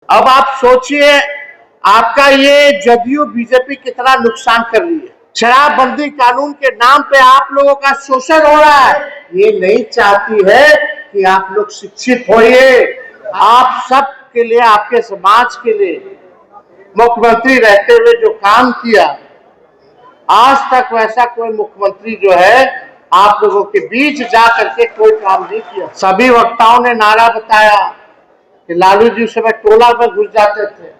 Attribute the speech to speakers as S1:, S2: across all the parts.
S1: अब आप सोचिए आपका ये जदयू बीजेपी कितना नुकसान कर रही है। शराबबंदी कानून के नाम पे आप लोगों का शोषण हो रहा है। ये नहीं चाहती है कि आप लोग शिक्षित होइए। आप सब के लिए, आपके समाज के लिए मुख्यमंत्री रहते हुए जो काम किया, आज तक वैसा कोई मुख्यमंत्री जो है आप लोगों के बीच जा करके कोई काम नहीं किया। सभी वक्ताओं ने नारा बताया कि लालू जी उस समय टोला में घुस जाते थे,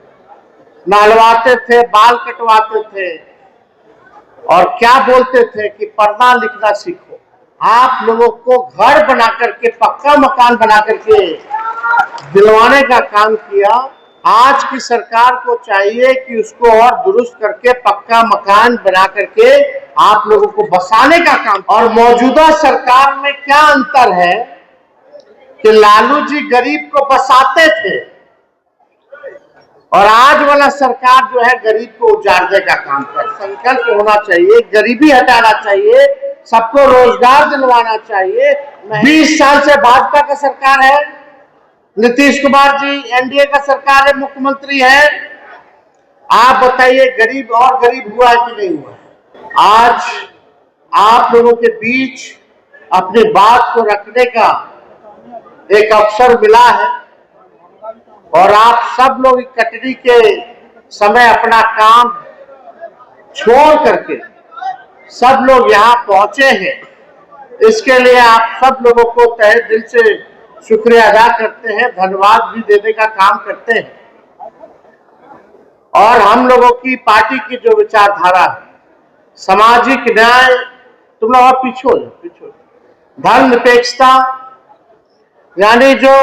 S1: नहलवाते थे, बाल कटवाते थे और क्या बोलते थे कि पढ़ना लिखना सीखो। आप लोगों को घर बना करके, पक्का मकान बना करके दिलवाने का काम किया। आज की सरकार को चाहिए कि उसको और दुरुस्त करके पक्का मकान बना करके आप लोगों को बसाने का काम। और मौजूदा सरकार में क्या अंतर है कि लालू जी गरीब को बसाते थे और आज वाला सरकार जो है गरीब को उजाड़ने का काम कर। संकल्प होना चाहिए, गरीबी हटाना चाहिए, सबको रोजगार दिलवाना चाहिए। 20 साल से भाजपा का सरकार है, नीतीश कुमार जी एनडीए का सरकार है, मुख्यमंत्री है। आप बताइए गरीब और गरीब हुआ है कि नहीं हुआ? आज आप लोगों के बीच अपनी बात को रखने का एक अवसर मिला है और आप सब लोग कटनी के समय अपना काम छोड़ करके सब लोग यहाँ पहुंचे हैं। इसके लिए आप सब लोगों को तहे दिल से शुक्रिया अदा करते हैं, धन्यवाद भी देने का काम करते हैं। और हम लोगों की पार्टी की जो विचारधारा है, सामाजिक न्याय, तुम लोग पीछे धर्मनिरपेक्षता, यानी जो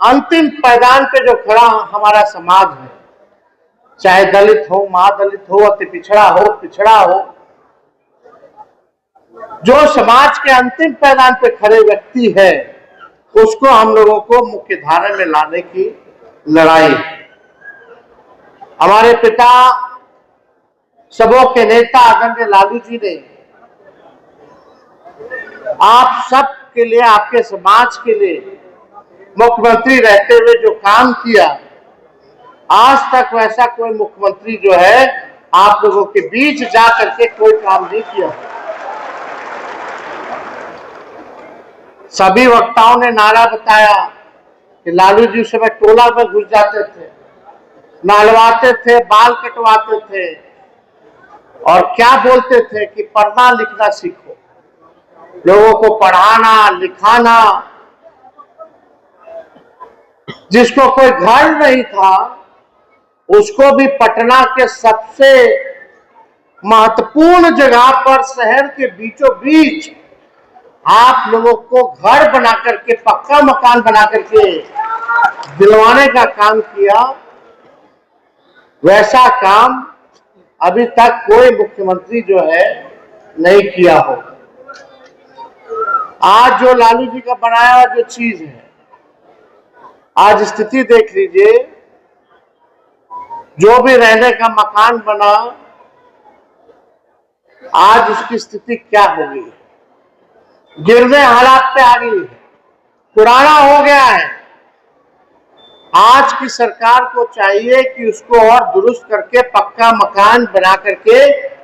S1: अंतिम पायदान पे जो खड़ा हमारा समाज है, चाहे दलित हो, महादलित हो, अति पिछड़ा हो, जो समाज के अंतिम पायदान पे खड़े व्यक्ति है, उसको हम लोगों को मुख्य धारा में लाने की लड़ाई। हमारे पिता, सबों के नेता आदरणीय लालू जी ने आप सब के लिए, आपके समाज के लिए मुख्यमंत्री रहते हुए जो काम किया, आज तक वैसा कोई मुख्यमंत्री जो है आप लोगों के बीच जा करके कोई काम नहीं किया। सभी वक्ताओं ने नारा बताया कि लालू जी उस समय टोला में घुस जाते थे, नहलवाते थे, बाल कटवाते थे और क्या बोलते थे कि पढ़ना लिखना सीखो। लोगों को पढ़ाना लिखाना, जिसको कोई घर नहीं था उसको भी पटना के सबसे महत्वपूर्ण जगह पर, शहर के बीचों बीच आप लोगों को घर बना करके, पक्का मकान बना करके दिलवाने का काम किया। वैसा काम अभी तक कोई मुख्यमंत्री जो है नहीं किया हो। आज जो लालू जी का बनाया हुआ जो चीज है, आज स्थिति देख लीजिए, जो भी रहने का मकान बना, आज उसकी स्थिति क्या हो गई, गिरने हालात पे आ गई है, पुराना हो गया है। आज की सरकार को चाहिए कि उसको और दुरुस्त करके पक्का मकान बना करके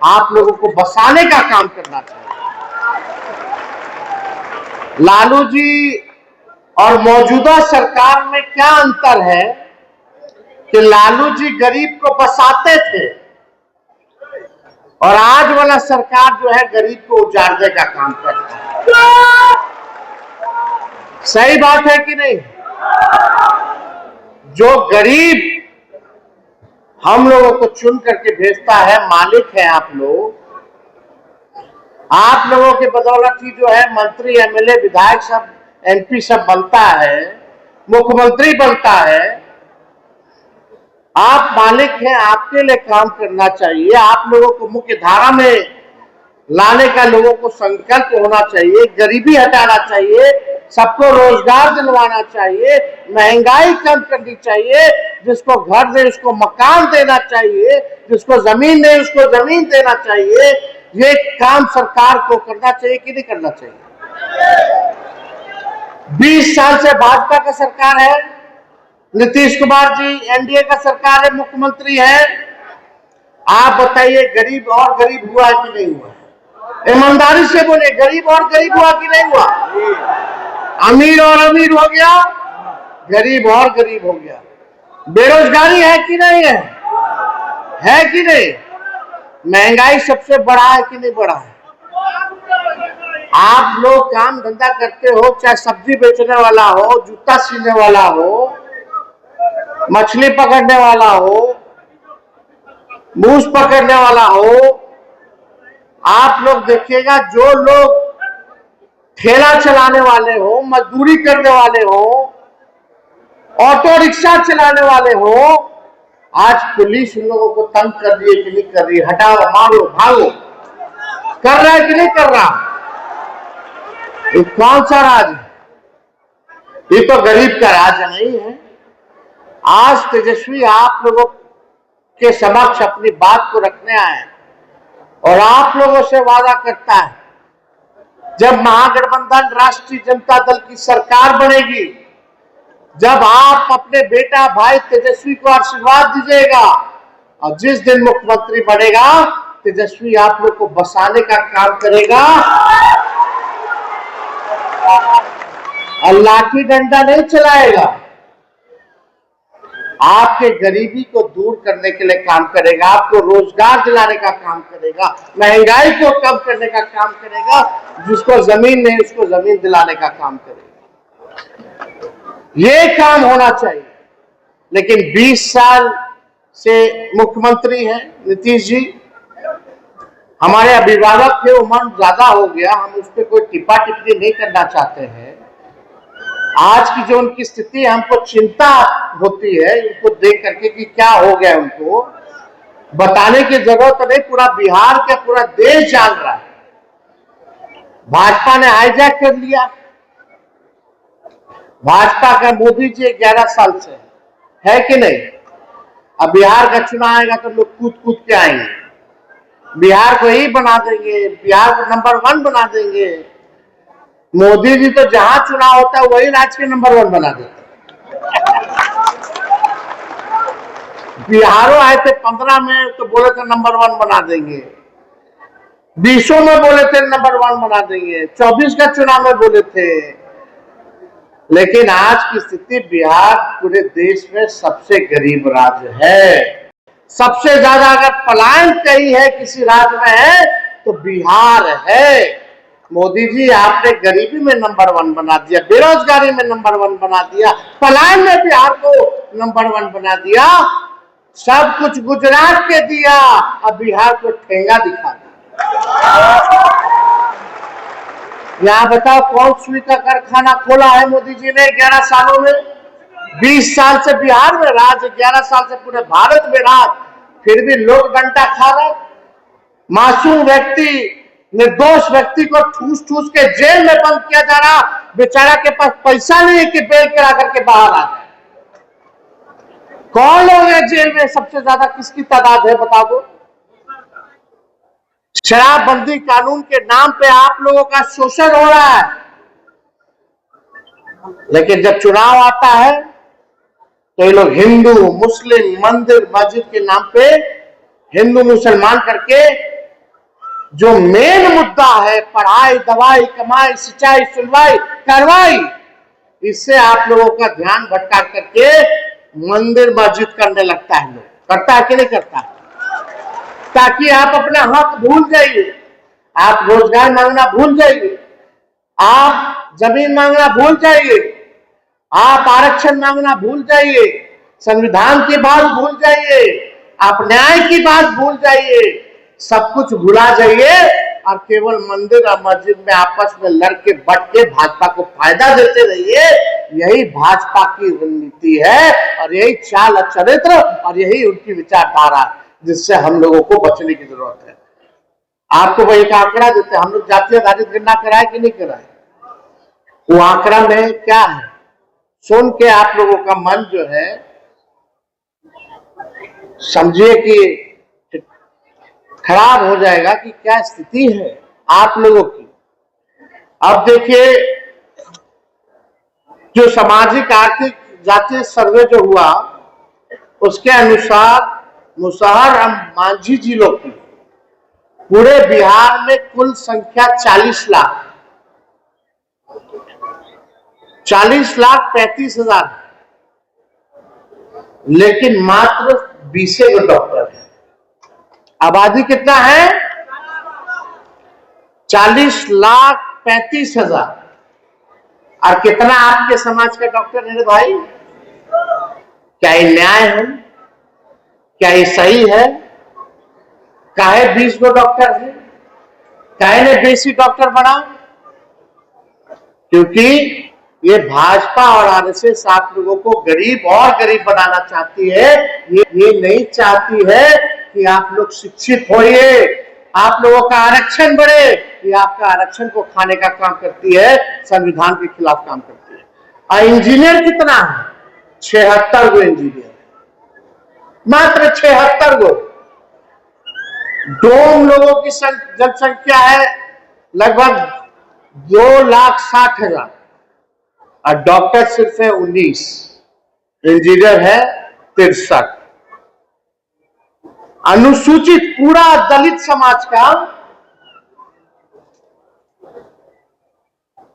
S1: आप लोगों को बसाने का काम करना चाहिए। लालू जी और मौजूदा सरकार में क्या अंतर है कि लालू जी गरीब को बसाते थे और आज वाला सरकार जो है गरीब को उजाड़ने का काम करता है। सही बात है कि नहीं? जो गरीब हम लोगों को चुन करके भेजता है, मालिक है आप लोग, आप लोगों के बदौलत ही जो है मंत्री, एमएलए, विधायक सब, एमपी सब बनता है, मुख्यमंत्री बनता है। आप मालिक हैं, आपके लिए काम करना चाहिए। आप लोगों को मुख्य धारा में लाने का लोगों को संकल्प होना चाहिए, गरीबी हटाना चाहिए, सबको रोजगार दिलवाना चाहिए, महंगाई कम करनी चाहिए, जिसको घर नहीं उसको मकान देना चाहिए, जिसको जमीन नहीं उसको जमीन देना चाहिए। ये काम सरकार को करना चाहिए कि नहीं करना चाहिए? 20 साल से भाजपा का सरकार है, नीतीश कुमार जी एनडीए का सरकार है, मुख्यमंत्री है। आप बताइए गरीब और गरीब हुआ कि नहीं हुआ? ईमानदारी से बोले, गरीब और गरीब हुआ कि नहीं हुआ? अमीर और अमीर हो गया, गरीब और गरीब हो गया। बेरोजगारी है कि नहीं है? है कि नहीं? महंगाई सबसे बड़ा है कि नहीं बड़ा है? आप लोग काम धंधा करते हो, चाहे सब्जी बेचने वाला हो, जूता सीने वाला हो, मछली पकड़ने वाला हो, मूस पकड़ने वाला हो, आप लोग देखिएगा जो लोग ठेला चलाने वाले हो, मजदूरी करने वाले हो, ऑटो रिक्शा चलाने वाले हो, आज पुलिस उन लोगों को तंग कर रही है कि नहीं कर रही? हटाओ, मारो, भागो, कर रहा है कि नहीं कर रहा? ये कौन सा राज है? ये तो गरीब का राज नहीं है। आज तेजस्वी आप लोगों के समक्ष अपनी बात को रखने आए और आप लोगों से वादा करता है, जब महागठबंधन राष्ट्रीय जनता दल की सरकार बनेगी, जब आप अपने बेटा भाई तेजस्वी को आशीर्वाद दीजिएगा और जिस दिन मुख्यमंत्री बनेगा, तेजस्वी आप लोग को बसाने का काम करेगा और लाठी डंडा नहीं चलाएगा। आपके गरीबी को दूर करने के लिए काम करेगा, आपको रोजगार दिलाने का काम करेगा, महंगाई को कम करने का काम करेगा, जिसको जमीन नहीं उसको जमीन दिलाने का काम करेगा। ये काम होना चाहिए। लेकिन 20 साल से मुख्यमंत्री हैं नीतीश जी, हमारे अभिभावक थे, उम्र ज्यादा हो गया, हम उस पर कोई टिप्पा टिप्पणी नहीं करना चाहते हैं। आज की जो उनकी स्थिति, हमको चिंता होती है उनको देख करके कि क्या हो गया। उनको बताने की जरूरत नहीं, पूरा बिहार का पूरा देश जान रहा है। भाजपा ने हाईजैक कर लिया। भाजपा का मोदी जी 11 साल से है कि नहीं? अब बिहार का चुनाव आएगा तो लोग कूद कूद के आएंगे, बिहार को ही बना देंगे, बिहार को नंबर 1 बना देंगे। मोदी जी तो जहां चुनाव होता है वही राज्य के नंबर 1 बना देते हैं। बिहारों आए थे 15 में तो बोले थे नंबर 1 बना देंगे, 20 में बोले थे नंबर 1 बना देंगे, 24 का चुनाव में बोले थे। लेकिन आज की स्थिति, बिहार पूरे देश में सबसे गरीब राज्य है। सबसे ज्यादा अगर पलायन कहीं है किसी राज्य में है तो बिहार है। मोदी जी आपने गरीबी में नंबर 1 बना दिया, बेरोजगारी में नंबर 1 बना दिया, पलायन में बिहार को नंबर 1 बना दिया, सब कुछ गुजरात के दिया, अब बिहार को ठेंगा दिखा दिया। यहाँ बताओ कौन सुई का कारखाना खोला है मोदी जी ने 11 सालों में? 20 साल से बिहार में राज, 11 साल से पूरे भारत में राज, फिर भी लोग डंडा खा रहे। मासूम व्यक्ति, निर्दोष व्यक्ति को ठूस ठूस के जेल में बंद किया जा रहा, बेचारा के पास पैसा नहीं है कि बेल करा करके बाहर आ जाए। कौन लोग हैं जेल में? सबसे ज्यादा किसकी तादाद है बता दो? शराबबंदी कानून के नाम पे आप लोगों का शोषण हो रहा है, लेकिन जब चुनाव आता है तो ये लोग हिंदू मुस्लिम मंदिर मस्जिद के नाम पे हिंदू मुसलमान करके, जो मेन मुद्दा है पढ़ाई दवाई कमाई सिंचाई सुनवाई कार्रवाई, इससे आप लोगों का ध्यान भटका करके मंदिर मस्जिद करने लगता है। लोग करता है कि नहीं करता? ताकि आप अपना हक भूल जाइए, आप रोजगार मांगना भूल जाइए, आप जमीन मांगना भूल जाइए, आप आरक्षण मांगना भूल जाइए, संविधान की बात भूल जाइए, आप न्याय की बात भूल जाइए, सब कुछ भुला जाइए और केवल मंदिर और मस्जिद में आपस में लड़के बट के भाजपा को फायदा देते रहिए। यही भाजपा की रणनीति है और यही चाल चरित्र और यही उनकी विचारधारा, जिससे हम लोगों को बचने की जरूरत है। आपको वही एक आंकड़ा देते हैं, हम लोग जातीय आधारित गणना कराए कि नहीं कराए? वो आंकड़ा में क्या है सुन के आप लोगों का मन जो है, समझिए कि खराब हो जाएगा कि क्या स्थिति है आप लोगों की। अब देखिए, जो सामाजिक आर्थिक जातीय सर्वे जो हुआ उसके अनुसार मुसहर और मांझी जिलों की पूरे बिहार में कुल संख्या 40,35,000 है, लेकिन मात्र 20 डॉक्टर है। आबादी कितना है? 40,35,000। और कितना आपके समाज का डॉक्टर है भाई? क्या ये न्याय है? क्या ये सही है? काहे 20 डॉक्टर है? काहे ने बेसी डॉक्टर बढ़ा? क्योंकि ये भाजपा और आरएसएस आप लोगों को गरीब और गरीब बनाना चाहती है। ये नहीं चाहती है कि आप लोग शिक्षित होइए, आप लोगों का आरक्षण बढ़े। ये आपका आरक्षण को खाने का काम करती है, संविधान के खिलाफ काम करती है। और इंजीनियर कितना है? 76 गो इंजीनियर, मात्र 76 गो। डोम लोगों की जनसंख्या है लगभग 2,60,000 और डॉक्टर सिर्फ है 19, इंजीनियर है 63। अनुसूचित पूरा दलित समाज का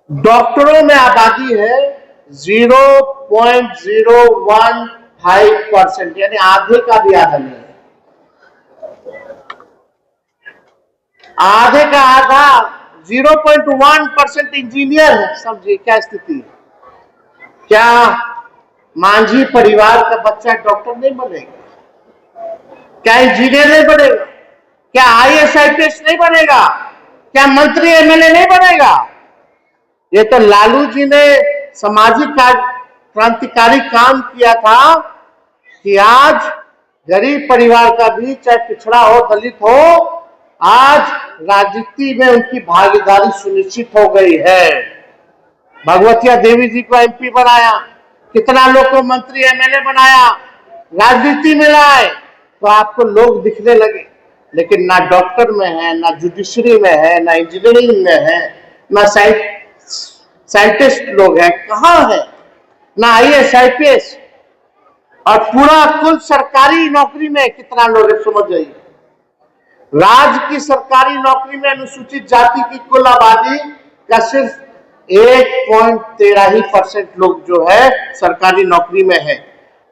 S1: डॉक्टरों में आबादी है 0.015%, यानी आधे का भी आधा नहीं है। आधे का आधा 0.1% इंजीनियर है। समझिए क्या स्थिति है। क्या मांझी परिवार का बच्चा डॉक्टर नहीं बनेगा? क्या इंजीनियर नहीं बनेगा? क्या IAS IPS नहीं बनेगा? क्या मंत्री MLA नहीं बनेगा? ये तो लालू जी ने सामाजिक क्रांतिकारी काम किया था कि आज गरीब परिवार का भी, चाहे पिछड़ा हो दलित हो, आज राजनीति में उनकी भागीदारी सुनिश्चित हो गई है। भगवतिया देवी जी को MP बनाया, कितना लोग को मंत्री MLA बनाया, राजनीति में लाए, तो आपको लोग दिखने लगे। लेकिन ना डॉक्टर में है, ना जुडिशरी में है, ना इंजीनियरिंग में है, ना साइंटिस्ट लोग हैं, कहाँ है? ना IAS IPS। और पूरा कुल सरकारी नौकरी में कितना लोग है समझ जाइए। राज्य की सरकारी नौकरी में अनुसूचित जाति की कुल आबादी का सिर्फ 1.13% लोग जो है सरकारी नौकरी में है,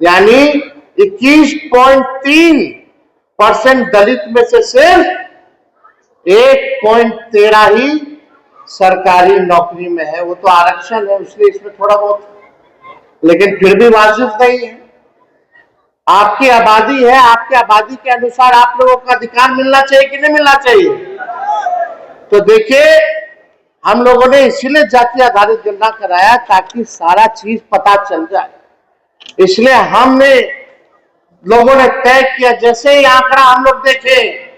S1: यानी 21.3% दलित में से सिर्फ 1.13 ही सरकारी नौकरी में है। वो तो आरक्षण है, इसलिए इसमें थोड़ा बहुत, लेकिन फिर भी वाजिब नहीं है। आपकी आबादी है, आपकी आबादी के अनुसार आप लोगों को अधिकार मिलना चाहिए कि नहीं मिलना चाहिए? तो देखिए, हम लोगों ने इसीलिए जाति आधारित गणना कराया ताकि सारा चीज पता चल जाए। इसलिए हमने लोगों ने तय किया, जैसे ही आंकड़ा हम लोग देखे,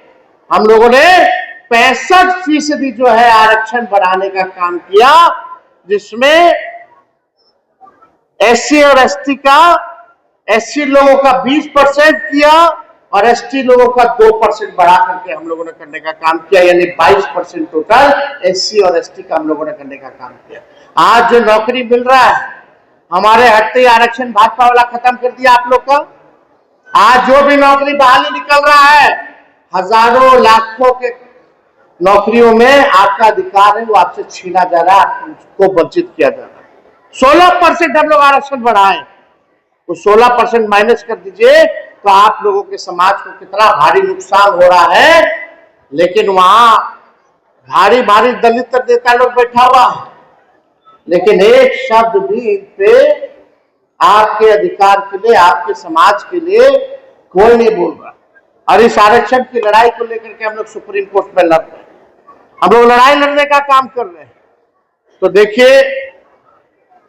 S1: हम लोगों ने 65% जो है आरक्षण बढ़ाने का काम किया, जिसमें SC और ST का, SC लोगों का 20% किया और ST लोगों का 2% बढ़ा करके हम लोगों ने करने का काम किया, यानी 22% टोटल SC और ST का हम लोगों ने करने का काम किया। आज जो नौकरी मिल रहा है, हमारे हटते आरक्षण भाजपा वाला खत्म कर दिया आप लोग का। आज जो भी नौकरी बहाली निकल रहा है, हजारों लाखों के नौकरियों में आपका अधिकार है, वो आपसे छीना जा रहा है, आपको वंचित किया जा रहा है। 16% हम लोग आरक्षण बढ़ाएं, तो 16% माइनस कर दीजिए तो आप लोगों के समाज को कितना भारी नुकसान हो रहा है। लेकिन वहां भारी भारी दलित नेता लोग बैठा हुआ है, लेकिन एक शब्द भी इन पे आपके अधिकार के लिए, आपके समाज के लिए कोई नहीं बोल रहा। और इस आरक्षण की लड़ाई को लेकर के हम लोग सुप्रीम कोर्ट में लड़ रहे हैं, हम लोग लड़ाई लड़ने का काम कर रहे हैं। तो देखिए,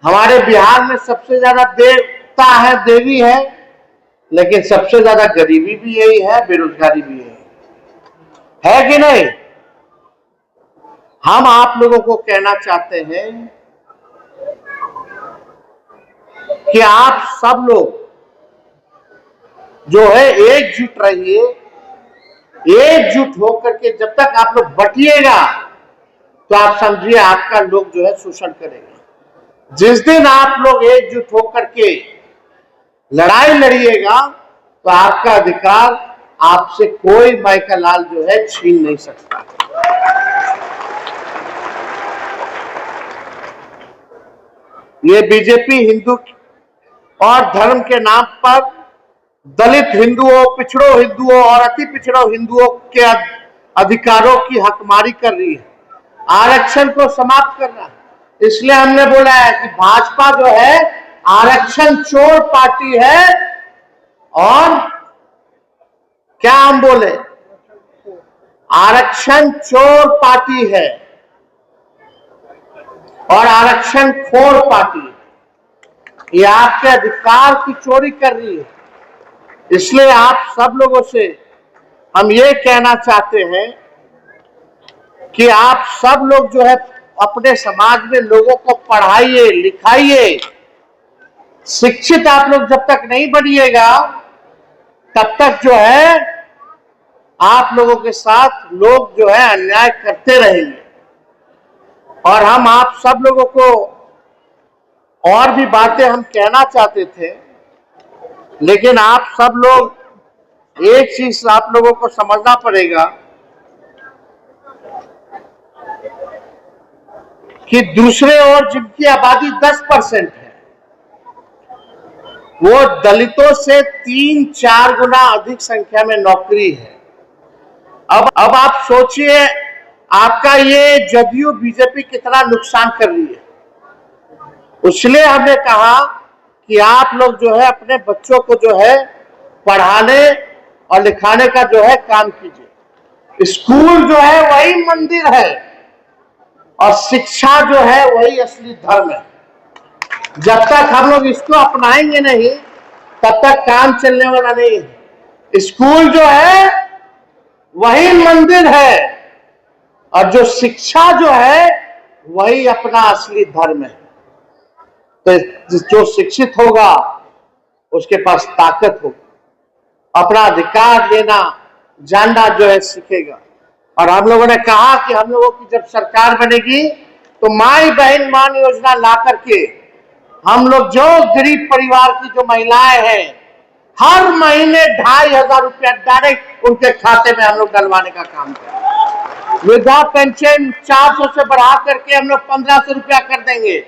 S1: हमारे बिहार में सबसे ज्यादा देवता है, देवी है, लेकिन सबसे ज्यादा गरीबी भी यही है, बेरोजगारी भी यही है कि नहीं? हम आप लोगों को कहना चाहते हैं कि आप सब लोग जो है एकजुट रहिए। एकजुट होकर के जब तक आप लोग बटिएगा तो आप समझिए आपका लोग जो है शोषण करेगा। जिस दिन आप लोग एकजुट होकर के लड़ाई लड़िएगा तो आपका अधिकार आपसे कोई माइका लाल जो है छीन नहीं सकता। ये बीजेपी हिंदू और धर्म के नाम पर दलित हिंदुओं, पिछड़ों हिंदुओं और अति पिछड़ों हिंदुओं के अधिकारों की हकमारी कर रही है, आरक्षण को समाप्त करना है। इसलिए हमने बोला है कि भाजपा जो है आरक्षण चोर पार्टी है। और क्या हम बोले, आरक्षण चोर पार्टी है और आरक्षण खोर पार्टी है। ये आपके अधिकार की चोरी कर रही है। इसलिए आप सब लोगों से हम ये कहना चाहते हैं कि आप सब लोग जो है अपने समाज में लोगों को पढ़ाइए, लिखाइए। शिक्षित आप लोग जब तक नहीं बनिएगा तब तक जो है आप लोगों के साथ लोग जो है अन्याय करते रहेंगे। और हम आप सब लोगों को और भी बातें हम कहना चाहते थे, लेकिन आप सब लोग एक चीज आप लोगों को समझना पड़ेगा कि दूसरे ओर जिनकी आबादी 10% है, वो दलितों से 3-4 गुना अधिक संख्या में नौकरी है। अब आप सोचिए आपका ये जदयू बीजेपी कितना नुकसान कर रही है। इसलिए हमने कहा कि आप लोग जो है अपने बच्चों को जो है पढ़ाने और लिखाने का जो है काम कीजिए। स्कूल जो है वही मंदिर है और शिक्षा जो है वही असली धर्म है। जब तक हम लोग इसको अपनाएंगे नहीं तब तक काम चलने वाला नहीं है। स्कूल जो है वही मंदिर है और जो शिक्षा जो है वही अपना असली धर्म है। तो जो शिक्षित होगा उसके पास ताकत होगी, अपना अधिकार लेना जानना जो है सीखेगा। और हम लोगों ने कहा कि हम लोगों की जब सरकार बनेगी तो माई बहन मान योजना ला करके हम लोग जो गरीब परिवार की जो महिलाएं हैं हर महीने 2,500 रुपया डायरेक्ट उनके खाते में हम लोग डलवाने का काम करें। वृद्धा पेंशन 400 से बढ़ा करके हम लोग 1,500 रुपया कर देंगे।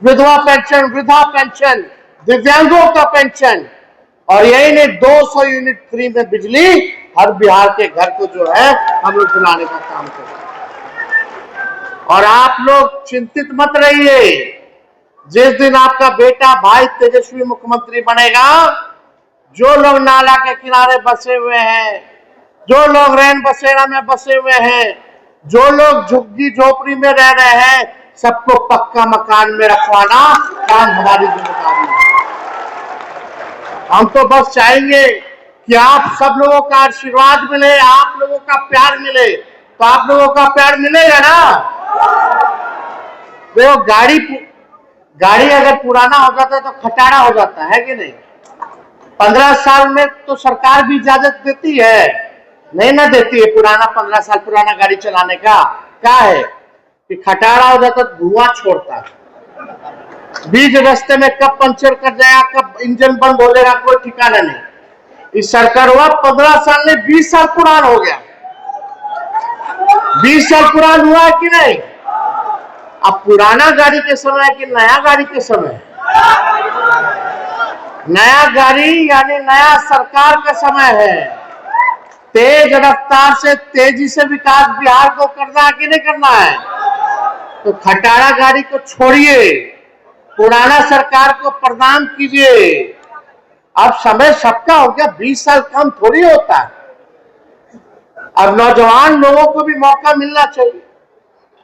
S1: विधवा पेंशन, वृद्धा पेंशन, दिव्यांगों का पेंशन, और यही नहीं 200 यूनिट फ्री में बिजली हर बिहार के घर को जो है हम लोग दिलाने का काम करें। और आप लोग चिंतित मत रहिए, जिस दिन आपका बेटा भाई तेजस्वी मुख्यमंत्री बनेगा, जो लोग नाला के किनारे बसे हुए हैं, जो लोग रैन बसेरा में बसे हुए हैं, जो लोग झुग्गी झोपड़ी में रह रहे हैं, सबको पक्का मकान में रखवाना काम हमारी जिम्मेदारी है। हम तो बस चाहेंगे कि आप सब लोगों का आशीर्वाद मिले, आप लोगों का प्यार मिले। तो आप लोगों का प्यार मिलेगा ना। देखो गाड़ी अगर पुराना हो जाता तो खटारा हो जाता है कि नहीं। 15 साल में तो सरकार भी इजाजत देती है, नहीं ना देती है। पुराना 15 साल पुराना गाड़ी चलाने का क्या है कि खटारा हो जाता तो धुआं छोड़ता है। बीच रास्ते में कब पंचर कर जाएगा, कब इंजन बंद हो जाएगा, कोई ठिकाना नहीं। इस सरकार हुआ 15 साल में 20 साल पुरान हो गया। 20 साल पुरान हुआ कि नहीं। अब पुराना गाड़ी के समय कि नया गाड़ी के समय, नया गाड़ी यानी नया सरकार का समय है। तेज रफ्तार से तेजी से विकास बिहार को करना है कि नहीं करना है। तो खटारा गाड़ी को छोड़िए, पुराना सरकार को प्रणाम कीजिए। अब समय सबका हो गया, 20 साल कम थोड़ी होता है। अब नौजवान लोगों को भी मौका मिलना चाहिए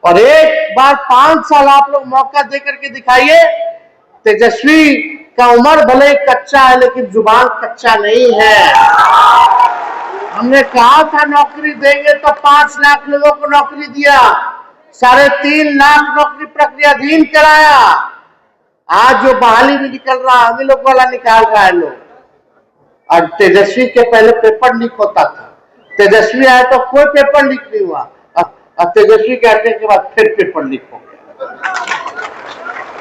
S1: और एक बार 5 साल आप लोग मौका देकर के दिखाइए। तेजस्वी का उम्र भले कच्चा है लेकिन जुबान कच्चा नहीं है। हमने कहा था नौकरी देंगे तो 5 लाख लोगों को नौकरी दिया, 3.5 लाख नौकरी प्रक्रियाधीन कराया। आज जो बहाली भी निकल रहा हम लोग वाला निकाल रहा है लोग। और तेजस्वी के पहले पेपर लीक होता था, तेजस्वी आया तो कोई पेपर लीक नहीं हुआ, और तेजस्वी के आने के बाद फिर पेपर लीक हो गया।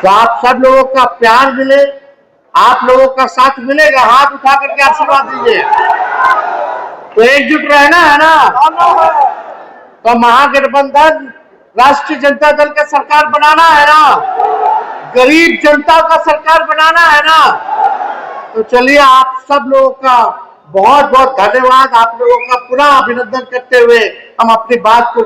S1: तो आप सब लोगों का प्यार मिले, आप लोगों का साथ मिलेगा, हाथ उठा करके आशीर्वाद दीजिए। तो एकजुट रहना है ना, तो महागठबंधन राष्ट्रीय जनता दल का सरकार बनाना है ना, गरीब जनता का सरकार बनाना है ना। तो चलिए, आप सब लोगों का बहुत बहुत धन्यवाद। आप लोगों का पुनः अभिनंदन करते हुए हम अपनी बात को